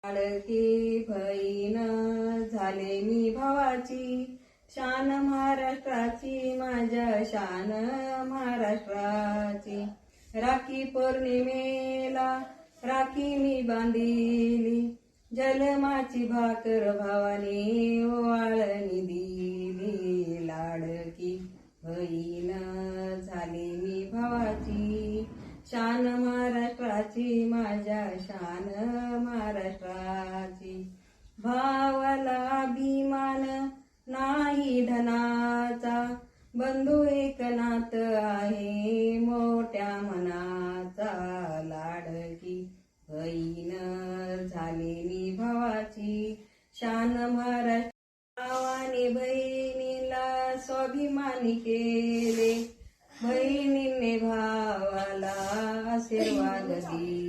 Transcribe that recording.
लाडकी बहीण झाले मी भावाची, शान महाराष्ट्राची, माझ्या शान महाराष्ट्राची. राखी पौर्णिमेला राखी मी बांधिली, जलमाची भाकर भावाने ओवाळणी दिली. लाडकी बहीण झाली मी भावाची, शान महाराष्ट्राची, माझ्या शान महाराष्ट्राची. भावाला अभिमान नाही धनाचा, बंधू एकनाथ आहे मोठ्या मनाचा. लाडकी बहीण झाली मी भावाची, शान महाराष्ट्र. भावाने बहिणीला स्वाभिमानी केले, बहिणीने भावाला आशीर्वाद दिले.